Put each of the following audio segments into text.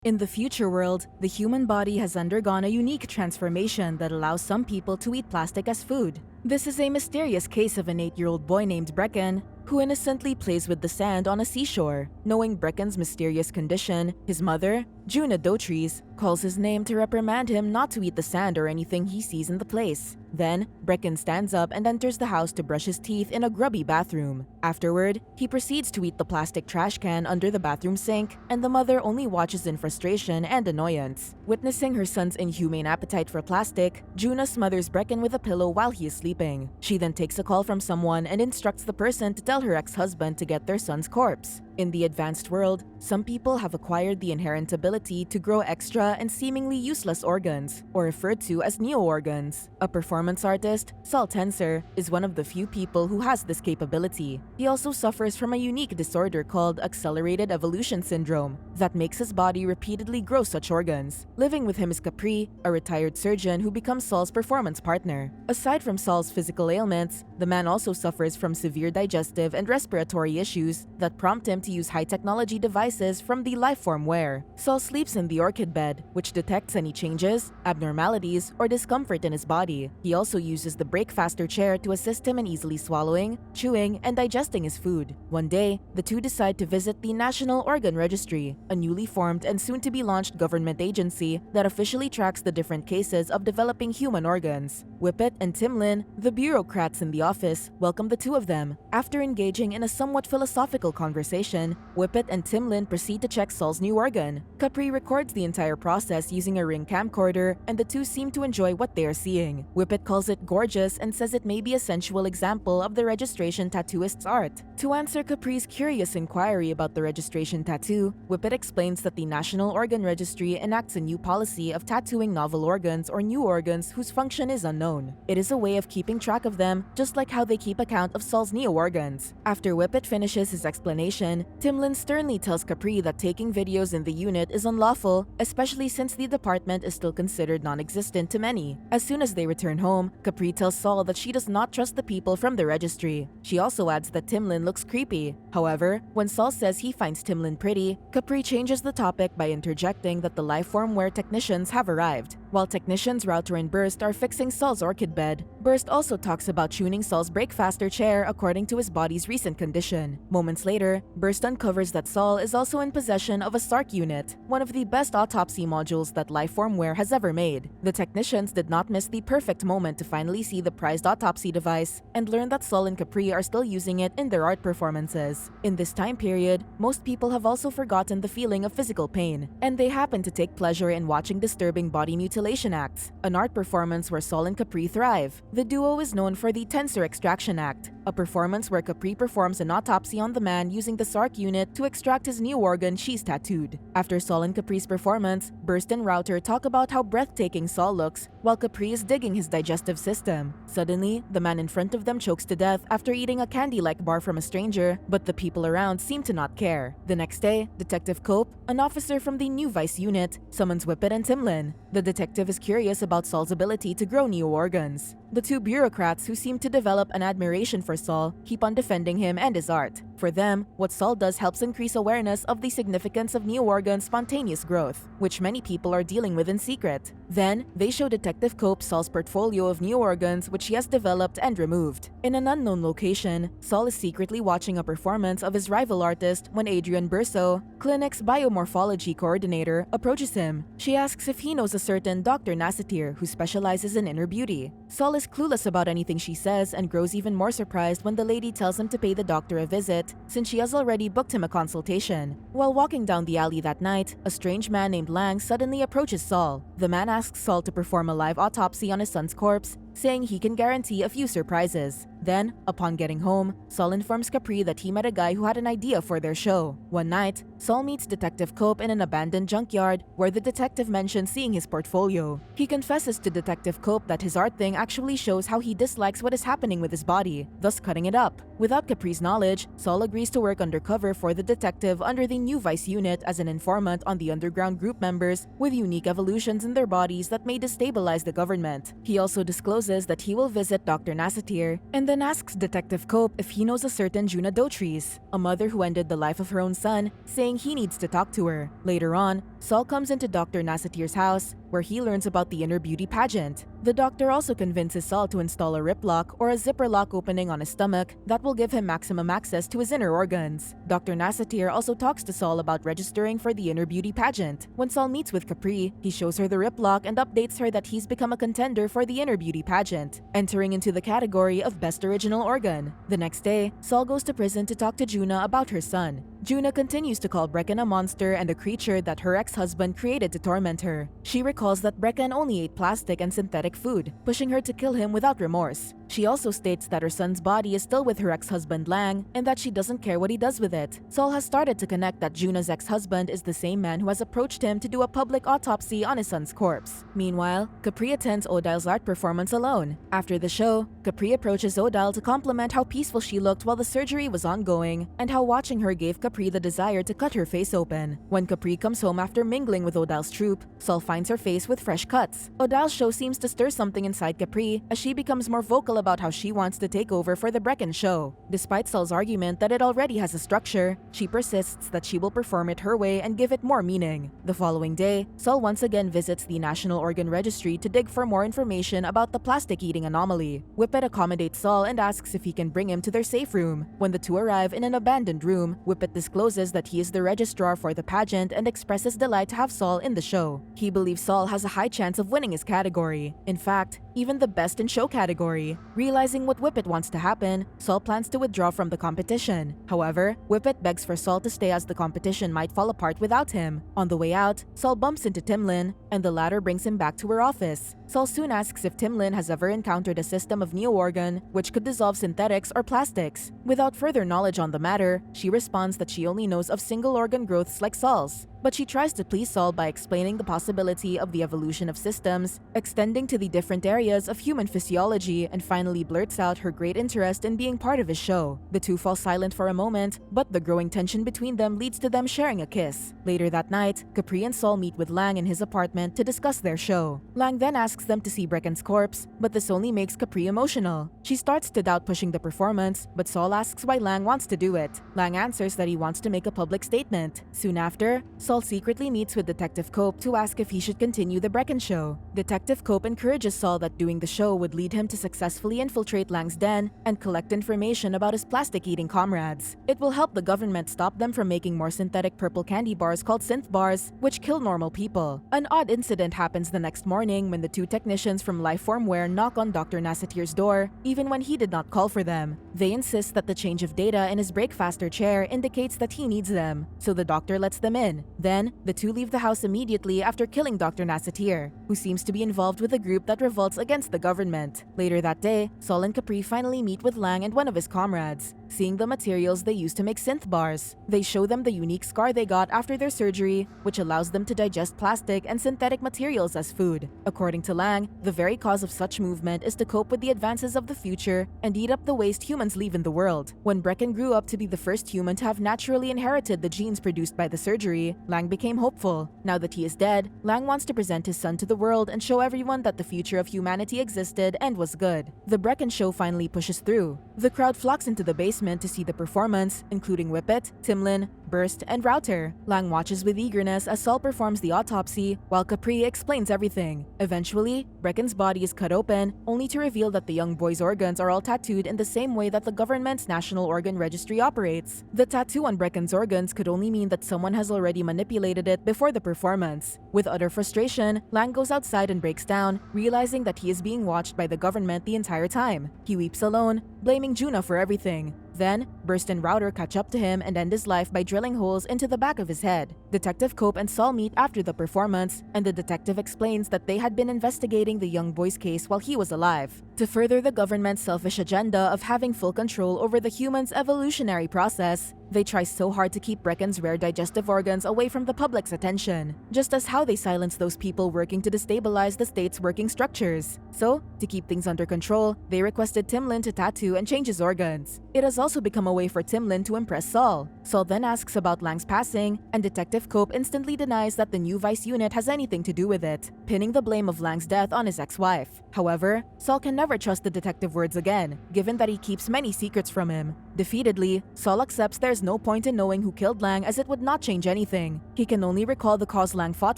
In the future world, the human body has undergone a unique transformation that allows some people to eat plastic as food. This is a mysterious case of an 8-year-old boy named Brecken, who innocently plays with the sand on a seashore. Knowing Brecken's mysterious condition, his mother, Juna Dotrice, calls his name to reprimand him not to eat the sand or anything he sees in the place. Then, Brecken stands up and enters the house to brush his teeth in a grubby bathroom. Afterward, he proceeds to eat the plastic trash can under the bathroom sink, and the mother only watches in frustration and annoyance. Witnessing her son's inhumane appetite for plastic, Juna smothers Brecken with a pillow while he is sleeping. She then takes a call from someone and instructs the person to tell her ex-husband to get their son's corpse. In the advanced world, some people have acquired the inherent ability to grow extra and seemingly useless organs, or referred to as neo-organs. A performance artist, Saul Tenser, is one of the few people who has this capability. He also suffers from a unique disorder called accelerated evolution syndrome that makes his body repeatedly grow such organs. Living with him is Capri, a retired surgeon who becomes Saul's performance partner. Aside from Saul's physical ailments, the man also suffers from severe digestive and respiratory issues that prompt him to use high-technology devices from the Lifeform wear. Saul sleeps in the orchid bed, which detects any changes, abnormalities, or discomfort in his body. He also uses the Break Faster chair to assist him in easily swallowing, chewing, and digesting his food. One day, the two decide to visit the National Organ Registry, a newly formed and soon-to-be launched government agency that officially tracks the different cases of developing human organs. Whippet and Timlin, the bureaucrats in the office, welcome the two of them. After engaging in a somewhat philosophical conversation, Whippet and Timlin proceed to check Saul's new organ. Capri records the entire process using a Ring camcorder, and the two seem to enjoy what they are seeing. Whippet calls it gorgeous and says it may be a sensual example of the registration tattooist's art. To answer Capri's curious inquiry about the registration tattoo, Whippet explains that the National Organ Registry enacts a new policy of tattooing novel organs or new organs whose function is unknown. It is a way of keeping track of them, just like how they keep account of Saul's neo-organs. After Whippet finishes his explanation, Timlin sternly tells Capri that taking videos in the unit is unlawful, especially since the department is still considered non-existent to many. As soon as they return home, Capri tells Saul that she does not trust the people from the registry. She also adds that Timlin looks creepy. However, when Saul says he finds Timlin pretty, Capri changes the topic by interjecting that the Lifeform wear technicians have arrived. While technicians Router and Burst are fixing Saul's orchid bed, Burst also talks about tuning Saul's Break Faster chair according to his body's recent condition. Moments later, Burst uncovers that Saul is also in possession of a SARC unit, one of the best autopsy modules that Lifeformware has ever made. The technicians did not miss the perfect moment to finally see the prized autopsy device and learn that Saul and Capri are still using it in their art performances. In this time period, most people have also forgotten the feeling of physical pain, and they happen to take pleasure in watching disturbing body mutilation acts, an art performance where Saul and Capri thrive. The duo is known for the Tensor Extraction Act, a performance where Capri performs an autopsy on the man using the SARC unit to extract his new organ she's tattooed. After Saul and Capri's performance, Burst and Router talk about how breathtaking Saul looks while Capri is digging his digestive system. Suddenly, the man in front of them chokes to death after eating a candy-like bar from a stranger, but the people around seem to not care. The next day, Detective Cope, an officer from the new Vice unit, summons Whippet and Timlin. The detective is curious about Saul's ability to grow new organs. The two bureaucrats, who seem to develop an admiration for Saul, keep on defending him and his art. For them, what Saul does helps increase awareness of the significance of neo-organ spontaneous growth, which many people are dealing with in secret. Then, they show Detective Cope Saul's portfolio of neo-organs which he has developed and removed. In an unknown location, Saul is secretly watching a performance of his rival artist when Adrienne Burso, Clinic's biomorphology coordinator, approaches him. She asks if he knows a certain Dr. Nassatir who specializes in inner beauty. Saul is clueless about anything she says and grows even more surprised when the lady tells him to pay the doctor a visit, since she has already booked him a consultation. While walking down the alley that night, a strange man named Lang suddenly approaches Saul. The man asks Saul to perform a live autopsy on his son's corpse, saying he can guarantee a few surprises. Then, upon getting home, Saul informs Capri that he met a guy who had an idea for their show. One night, Saul meets Detective Cope in an abandoned junkyard where the detective mentions seeing his portfolio. He confesses to Detective Cope that his art thing actually shows how he dislikes what is happening with his body, thus cutting it up. Without Capri's knowledge, Saul agrees to work undercover for the detective under the new Vice unit as an informant on the underground group members with unique evolutions in their bodies that may destabilize the government. He also discloses that he will visit Dr. Nassatir and then asks Detective Cope if he knows a certain Juna Dotrice, a mother who ended the life of her own son, saying he needs to talk to her. Later on, Saul comes into Dr. Nassatir's house, where he learns about the inner beauty pageant. The doctor also convinces Saul to install a rip lock or a zipper lock opening on his stomach that will give him maximum access to his inner organs. Dr. Nassatir also talks to Saul about registering for the inner beauty pageant. When Saul meets with Capri, he shows her the rip lock and updates her that he's become a contender for the inner beauty pageant, entering into the category of best original organ. The next day, Saul goes to prison to talk to Juna about her son. Juna continues to call Brecken a monster and a creature that her ex-husband created to torment her. She recalls that Brecken only ate plastic and synthetic food, pushing her to kill him without remorse. She also states that her son's body is still with her ex-husband Lang and that she doesn't care what he does with it. Saul has started to connect that Juna's ex-husband is the same man who has approached him to do a public autopsy on his son's corpse. Meanwhile, Capri attends Odile's art performance alone. After the show, Capri approaches Odile to compliment how peaceful she looked while the surgery was ongoing and how watching her gave Capri the desire to cut her face open. When Capri comes home after mingling with Odile's troupe, Saul finds her face with fresh cuts. Odile's show seems to stir something inside Capri as she becomes more vocal about how she wants to take over for the Brecken show. Despite Saul's argument that it already has a structure, she persists that she will perform it her way and give it more meaning. The following day, Saul once again visits the National Organ Registry to dig for more information about the plastic eating anomaly. Whippet accommodates Saul and asks if he can bring him to their safe room. When the two arrive in an abandoned room, Whippet discloses that he is the registrar for the pageant and expresses delight to have Saul in the show. He believes Saul has a high chance of winning his category. In fact, even the best in show category. Realizing what Whippet wants to happen, Saul plans to withdraw from the competition. However, Whippet begs for Saul to stay as the competition might fall apart without him. On the way out, Saul bumps into Timlin, and the latter brings him back to her office. Saul soon asks if Timlin has ever encountered a system of neo-organ which could dissolve synthetics or plastics. Without further knowledge on the matter, she responds that she only knows of single-organ growths like Saul's. But she tries to please Saul by explaining the possibility of the evolution of systems, extending to the different areas of human physiology, and finally blurts out her great interest in being part of his show. The two fall silent for a moment, but the growing tension between them leads to them sharing a kiss. Later that night, Capri and Saul meet with Lang in his apartment to discuss their show. Lang then asks them to see Brecken's corpse, but this only makes Capri emotional. She starts to doubt pushing the performance, but Saul asks why Lang wants to do it. Lang answers that he wants to make a public statement. Soon after, Saul secretly meets with Detective Cope to ask if he should continue the Brecken show. Detective Cope encourages Saul that doing the show would lead him to successfully infiltrate Lang's den and collect information about his plastic-eating comrades. It will help the government stop them from making more synthetic purple candy bars called synth bars, which kill normal people. An odd incident happens the next morning when the two technicians from Lifeformware knock on Dr. Nassatir's door, even when he did not call for them. They insist that the change of data in his breakfaster chair indicates that he needs them, so the doctor lets them in. Then, the two leave the house immediately after killing Dr. Nassatir, who seems to be involved with a group that revolts against the government. Later that day, Saul and Capri finally meet with Lang and one of his comrades, seeing the materials they use to make synth bars. They show them the unique scar they got after their surgery, which allows them to digest plastic and synthetic materials as food. According to Lang, the very cause of such movement is to cope with the advances of the future and eat up the waste humans leave in the world. When Brecken grew up to be the first human to have naturally inherited the genes produced by the surgery, Lang became hopeful. Now that he is dead, Lang wants to present his son to the world and show everyone that the future of humanity existed and was good. The Brecken show finally pushes through. The crowd flocks into the basement to see the performance, including Whippet, Timlin, Burst, and Router. Lang watches with eagerness as Saul performs the autopsy, while Capri explains everything. Eventually, Brecken's body is cut open, only to reveal that the young boy's organs are all tattooed in the same way that the government's National Organ Registry operates. The tattoo on Brecken's organs could only mean that someone has already manipulated it before the performance. With utter frustration, Lang goes outside and breaks down, realizing that he is being watched by the government the entire time. He weeps alone, blaming Juna for everything. Then, Burst and Router catch up to him and end his life by drilling holes into the back of his head. Detective Cope and Saul meet after the performance, and the detective explains that they had been investigating the young boy's case while he was alive, to further the government's selfish agenda of having full control over the human's evolutionary process. They try so hard to keep Brecken's rare digestive organs away from the public's attention, just as how they silence those people working to destabilize the state's working structures. So, to keep things under control, they requested Timlin to tattoo and change his organs. It has also become a way for Timlin to impress Saul. Saul then asks about Lang's passing, and Detective Cope instantly denies that the new Vice Unit has anything to do with it, pinning the blame of Lang's death on his ex-wife. However, Saul can never trust the detective words again, given that he keeps many secrets from him. Defeatedly, Saul accepts there's no point in knowing who killed Lang as it would not change anything. He can only recall the cause Lang fought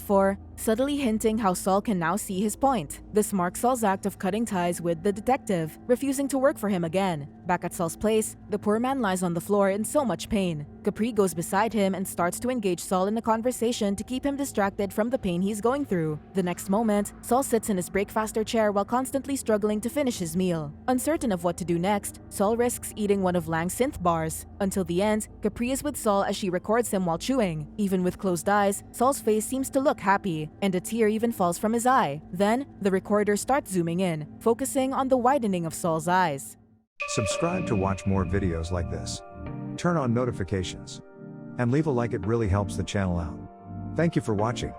for, subtly hinting how Saul can now see his point. This marks Saul's act of cutting ties with the detective, refusing to work for him again. Back at Saul's place, the poor man lies on the floor in so much pain. Capri goes beside him and starts to engage Saul in a conversation to keep him distracted from the pain he's going through. The next moment, Saul sits in his breakfaster chair while constantly struggling to finish his meal. Uncertain of what to do next, Saul risks eating one of Lang's synth bars. Until the end, Capri is with Saul as she records him while chewing. Even with closed eyes, Saul's face seems to look happy, and a tear even falls from his eye. Then, the recorder starts zooming in, focusing on the widening of Saul's eyes. Subscribe to watch more videos like this. Turn on notifications. And leave a like, it really helps the channel out. Thank you for watching.